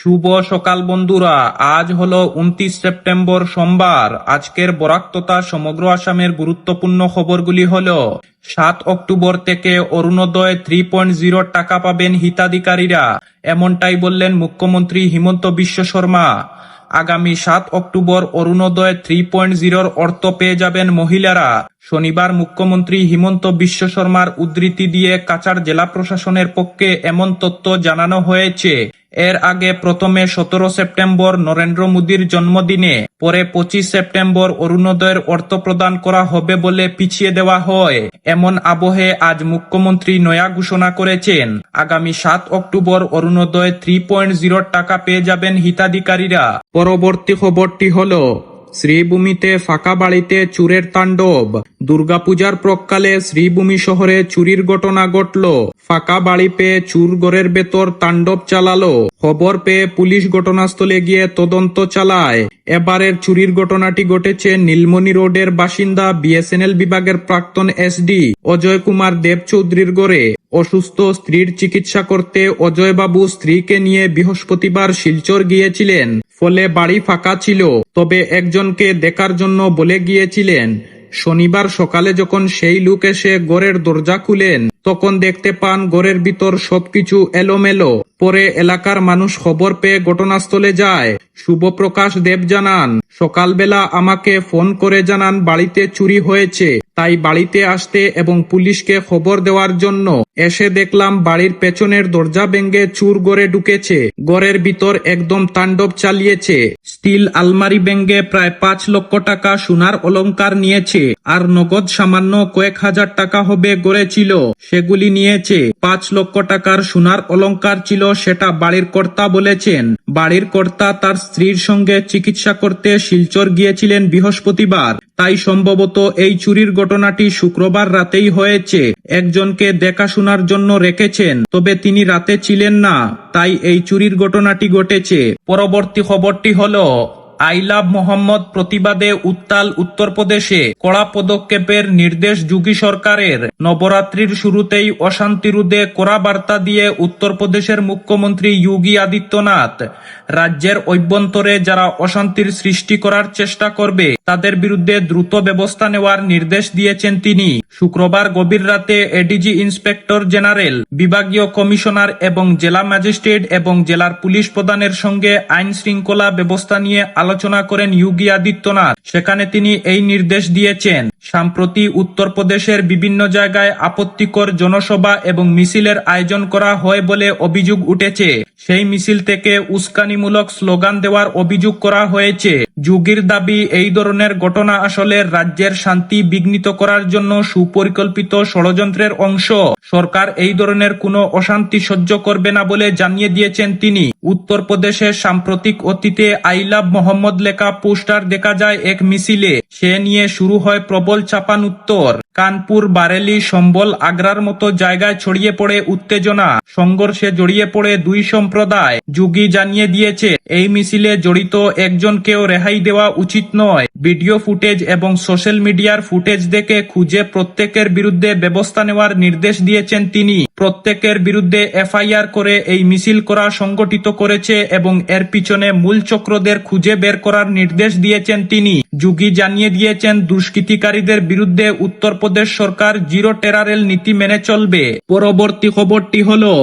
শুভ সকাল বন্ধুরা, আজ হলো 29 সেপ্টেম্বর সোমবার। আজকের বরাক তথা সমগ্র আসামের গুরুত্বপূর্ণ খবরগুলি হলো: 7 অক্টোবর থেকে অরুণোদয় 3.0 টাকা পাবেন হিতাধিকারীরা, এমনটাই বললেন মুখ্যমন্ত্রী হিমন্ত বিশ্ব শর্মা। আগামী 7 অক্টোবর অরুণোদয় 3.0 অর্থ পেয়ে যাবেন মহিলারা। শনিবার মুখ্যমন্ত্রী হিমন্ত বিশ্ব শর্মার উদ্ধৃতি দিয়ে কাছাড় জেলা প্রশাসনের পক্ষে এমন তথ্য জানানো হয়েছে। এর আগে প্রথমে 17 সেপ্টেম্বর নরেন্দ্র মোদীর জন্মদিনে, পরে 25 সেপ্টেম্বর অরুণোদয়ের অর্থ প্রদান করা হবে বলে পিছিয়ে দেওয়া হয়। এমন আবহে আজ মুখ্যমন্ত্রী নয়া ঘোষণা করেছেন, আগামী 7 অক্টোবর অরুণোদয় 3.0 টাকা পেয়ে যাবেন হিতাধিকারীরা। পরবর্তী খবরটি হলো: শ্রীভূমিতে ফাঁকা বাড়িতে চুরের তাণ্ডব। দুর্গাপূজার প্রাক্কালে শ্রীভূমি শহরে চুরির ঘটনা ঘটল। ফাঁকা বাড়ি পেয়ে চুর ঘরের ভেতর তাণ্ডব চালালো। খবর পেয়ে পুলিশ ঘটনাস্থলে গিয়ে তদন্ত চালায়। এবারের চুরির ঘটনাটি ঘটেছে নীলমণি রোডের বাসিন্দা বিএসএনএল বিভাগের প্রাক্তন এসডি অজয় কুমার দেব চৌধুরীর ঘরে। অসুস্থ স্ত্রীর চিকিৎসা করতে অজয়বাবু স্ত্রীকে নিয়ে বৃহস্পতিবার শিলচর গিয়েছিলেন। ফলে বাড়ি ফাঁকা ছিল, তবে একজনকে দেখার জন্য বলে গিয়েছিলেন। শনিবার সকালে যখন সেই লোক এসে ঘরের দরজা খুলেন, তখন দেখতে পান ঘরের ভিতর সবকিছু এলোমেলো। পরে এলাকার মানুষ খবর পেয়ে ঘটনাস্থলে যায়। শুভপ্রকাশ দেব জানান, সকালবেলা আমাকে ফোন করে জানান বাড়িতে চুরি হয়েছে, তাই বাড়িতে আসতে এবং পুলিশকে খবর দেওয়ার জন্য এসে দেখলাম বাড়ির পেছনের দরজা ভেঙে চুর ঘরে ঢুকেছে। ঘরের ভিতর একদম তাণ্ডব চালিয়েছে। স্টিল আলমারি ভেঙে প্রায় 5 লক্ষ টাকা সোনার অলংকার নিয়েছে, আর নগদ সামান্য কয়েক হাজার টাকা হবে ঘরে ছিল, সেগুলি নিয়েছে। 5 লক্ষ টাকার সোনার অলংকার ছিল, সেটা বাড়ির কর্তা বলেছেন। বাড়ির কর্তা তার স্ত্রীর সঙ্গে চিকিৎসা করতে শিলচর গিয়েছিলেন বৃহস্পতিবার, তাই সম্ভবত এই চুরির ঘটনাটি শুক্রবার রাতেই হয়েছে। একজনকে দেখাশোনার জন্য রেখেছেন, তবে তিনি রাতে ছিলেন না, তাই এই চুরির ঘটনাটি ঘটেছে। পরবর্তী খবরটি হলো: আই লাভ মোহাম্মদ প্রতিবাদে উত্তাল উত্তরপ্রদেশে, কড়া পদক্ষেপের নির্দেশ যোগী সরকারের। নবরাত্রির শুরুতেই অশান্তি রোধে কড়া বার্তা দিয়ে উত্তরপ্রদেশের মুখ্যমন্ত্রী যোগী আদিত্যনাথ রাজ্যের অভ্যন্তরে যারা অশান্তির সৃষ্টি করার চেষ্টা করবে তাদের বিরুদ্ধে দ্রুত ব্যবস্থা নেওয়ার নির্দেশ দিয়েছেন তিনি। শুক্রবার গভীর রাতে এডিজি ইন্সপেক্টর জেনারেল, বিভাগীয় কমিশনার এবং জেলা ম্যাজিস্ট্রেট এবং জেলার পুলিশ প্রধানের সঙ্গে আইন শৃঙ্খলা ব্যবস্থা নিয়ে আলোচনা করেন যোগী আদিত্যনাথ। সেখানে তিনি এই নির্দেশ দিয়েছেন। সম্প্রতি উত্তরপ্রদেশের বিভিন্ন জায়গায় আপত্তিকর জনসভা এবং মিছিলের আয়োজন করা হয় বলে অভিযোগ উঠেছে। সেই মিছিল থেকে উস্কানিমূলক স্লোগান দেওয়ার অভিযোগ করা হয়েছে। যোগীর দাবি, এই ধরনের ঘটনা আসলে রাজ্যের শান্তি বিঘ্নিত করার জন্য সুপরিকল্পিত ষড়যন্ত্রের অংশ। সরকার এই ধরনের কোনো অশান্তি সহ্য করবে না বলে জানিয়ে দিয়েছেন তিনি। উত্তরপ্রদেশের সাম্প্রতিক অতীতে আই লাভ মোহাম্মদ লেখা পোস্টার দেখা যায় এক মিছিলে। সে নিয়ে শুরু হয় প্রবল চাপানুত্তর। কানপুর, বারেলি, সম্বল, আগ্রার মতো জায়গায় ছড়িয়ে পড়ে উত্তেজনা। সংঘর্ষে জড়িয়ে পড়ে দুই সম্প্রদায়। যোগী জানিয়ে দিয়েছে, এই মিছিলে জড়িত একজনকেও রেহাই দেওয়া উচিত নয়। ভিডিও ফুটেজ এবং সোশ্যাল মিডিয়ার ফুটেজ দেখে খুঁজে প্রত্যেকের বিরুদ্ধে ব্যবস্থা নেওয়ার নির্দেশ দিয়েছেন তিনি। প্রত্যেকের বিরুদ্ধে এফআইআর করে এই মিছিল করা সংগঠিত করেছে এবং এর পিছনে মূল চক্রদের খুঁজে বের করার নির্দেশ দিয়েছেন তিনি। যোগী জানিয়ে দিয়েছেন, দুষ্কৃতিকারীদের বিরুদ্ধে উত্তরপ্রদেশ সরকার জিরো টেরারেল নীতি মেনে চলবে। পরবর্তী খবরটি হলো: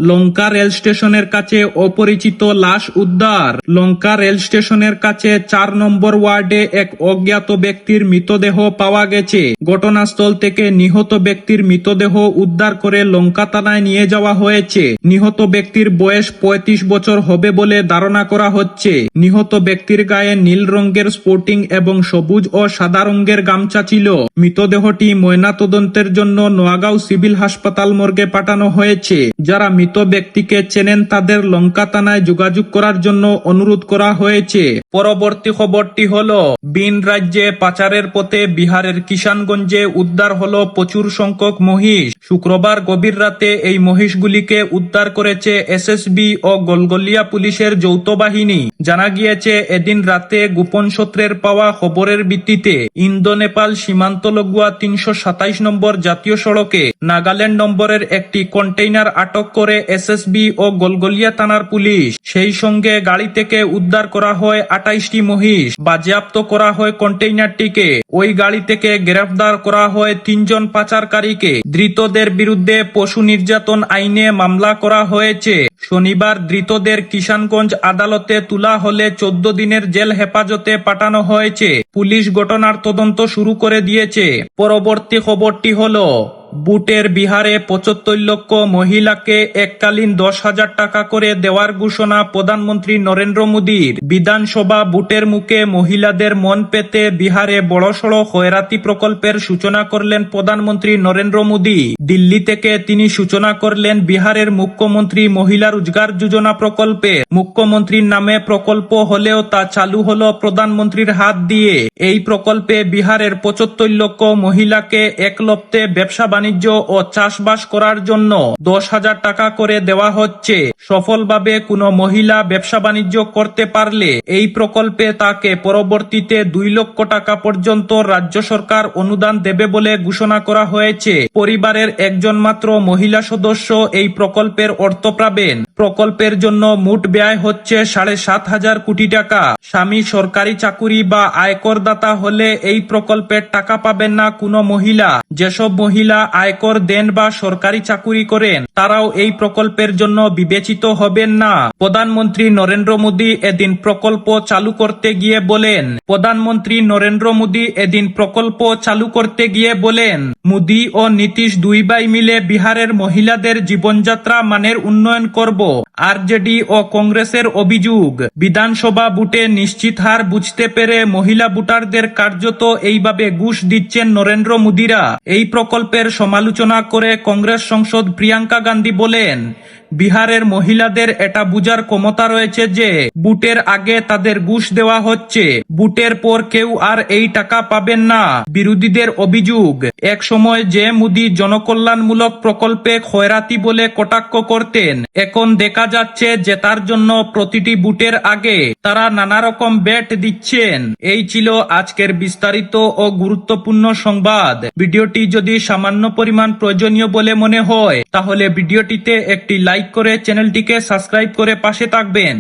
লঙ্কা রেল স্টেশনের কাছে অপরিচিত লাশ উদ্ধার। লঙ্কা রেল স্টেশনের কাছে 4 নম্বর ওয়ার্ডে এক অজ্ঞাত ব্যক্তির মৃতদেহ পাওয়া গেছে। ঘটনাস্থল থেকে নিহত ব্যক্তির মৃতদেহ উদ্ধার করে লঙ্কা থানায় নিয়ে যাওয়া হয়েছে। নিহত ব্যক্তির বয়স 35 বছর হবে বলে ধারণা করা হচ্ছে। নিহত ব্যক্তির গায়ে নীল রঙের স্পোর্টিং এবং সবুজ ও সাদা রঙের গামছা ছিল। মৃতদেহটি ময়নাতদন্তের জন্য নোয়াগাঁও সিভিল হাসপাতাল মর্গে পাঠানো হয়েছে। যারা মৃত ব্যক্তিকে চেনেন তাদের লঙ্কা থানায় যোগাযোগ করার জন্য অনুরোধ করা হয়েছে। পরবর্তী খবরটি হলো: ভিন রাজ্যে পাচারের পথে বিহারের কিষানগঞ্জে উদ্ধার হলো প্রচুর সংখ্যক মহিষ। শুক্রবার গভীর রাতে এই মহিষগুলিকে উদ্ধার করেছে এসএসবি ও গলগলিয়া পুলিশের যৌথ বাহিনী। জানা গিয়েছে, এদিন রাতে গোপন সূত্রের পাওয়া খবরের ভিত্তিতে ইন্দো নেপাল সীমান্ত লগোয়া 327 নম্বর জাতীয় সড়কে নাগাল্যান্ড নম্বরের একটি কন্টেইনার আটক করে হয় এসএসবি ও গলগলিয়া থানার পুলিশ। সেই সঙ্গে গাড়ি থেকে উদ্ধার করা হয় 28টি মহিষ, বাজেয়াপ্ত করা হয় কন্টেইনারটিকে। ওই গাড়ি থেকে গ্রেফতার করা হয় 3 জন পাচারকারীকে। ধৃতদের বিরুদ্ধে পশু নির্যাতন আইনে মামলা করা হয়েছে। শনিবার ধৃতদের কিষানগঞ্জ আদালতে তোলা হলে 14 দিনের জেল হেফাজতে পাঠানো হয়েছে। পুলিশ ঘটনার তদন্ত শুরু করে দিয়েছে। পরবর্তী খবরটি হলো, বুটের বিহারে 75 লক্ষ মহিলাকে এককালীন 10,000 টাকা করে দেওয়ার ঘোষণা প্রধানমন্ত্রী নরেন্দ্র মোদীর। বিধানসভা বুটের মুখে মহিলাদের মন পেতে বিহারে বড়সড় খয়রাতি প্রকল্পের সূচনা করলেন প্রধানমন্ত্রী নরেন্দ্র মোদী। দিল্লি থেকে তিনি সূচনা করলেন বিহারের মুখ্যমন্ত্রী মহিলা রোজগার যোজনা প্রকল্পে। মুখ্যমন্ত্রীর নামে প্রকল্প হলেও তা চালু হলো প্রধানমন্ত্রীর হাত দিয়ে। এই প্রকল্পে বিহারের 75 লক্ষ মহিলাকে একলপ্তে ব্যবসা বাণিজ্য ও চাষবাস করার জন্য 10,000 টাকা করে দেওয়া হচ্ছে। সফলভাবে কোনো মহিলা ব্যবসা বাণিজ্য করতে পারলে এই প্রকল্পে তাকে পরবর্তীতে 2 লক্ষ টাকা পর্যন্ত রাজ্য সরকার অনুদান দেবে বলে ঘোষণা করা হয়েছে। পরিবারের একজন মাত্র মহিলা সদস্য এই প্রকল্পের অর্থ পাবেন। প্রকল্পের জন্য মোট ব্যয় হচ্ছে 7,500 কোটি টাকা। স্বামী সরকারি চাকুরি বা আয়করদাতা হলে এই প্রকল্পের টাকা পাবেন না কোনো মহিলা। যেসব মহিলা আয়কর দেন বা সরকারি চাকুরি করেন তারাও এই প্রকল্পের জন্য বিবেচিত হবেন না। প্রধানমন্ত্রী নরেন্দ্র মোদী এদিন প্রকল্প চালু করতে গিয়ে বলেন, মোদী ও নীতিশ দুই ভাই মিলে বিহারের মহিলাদের জীবনযাত্রা মানের উন্নয়ন করব। আরজেডি ও কংগ্রেসের অভিযোগ, বিধানসভা ভোটে নিশ্চিত হার বুঝতে পেরে মহিলা ভোটারদের কার্যত এইভাবে ঘুষ দিচ্ছেন নরেন্দ্র মোদীরা। এই প্রকল্পের সমালোচনা করে কংগ্রেস সাংসদ প্রিয়াঙ্কা গান্ধী বলেন, বিহারের মহিলাদের এটা বুঝার ক্ষমতা রয়েছে যে ভোটের আগে তাদের ঘুষ দেওয়া হচ্ছে, ভোটের পর কেউ আর এই টাকা পাবেন না। বিরোধীদের অভিযোগ, এক সময় যে মোদী জনকল্যাণমূলক প্রকল্পে খয়রাতি বলে কটাক্ষ করতেন, এখন দেখা যাচ্ছে যে তার জন্য প্রতিটি ভোটের আগে তারা নানা রকম ব্যাট দিচ্ছেন। এই ছিল আজকের বিস্তারিত ও গুরুত্বপূর্ণ সংবাদ। ভিডিওটি যদি সামান্য পরিমাণ প্রয়োজনীয় বলে মনে হয় তাহলে ভিডিওটিতে একটি লাইক করে চ্যানেলটিকে সাবস্ক্রাইব করে পাশে থাকবেন।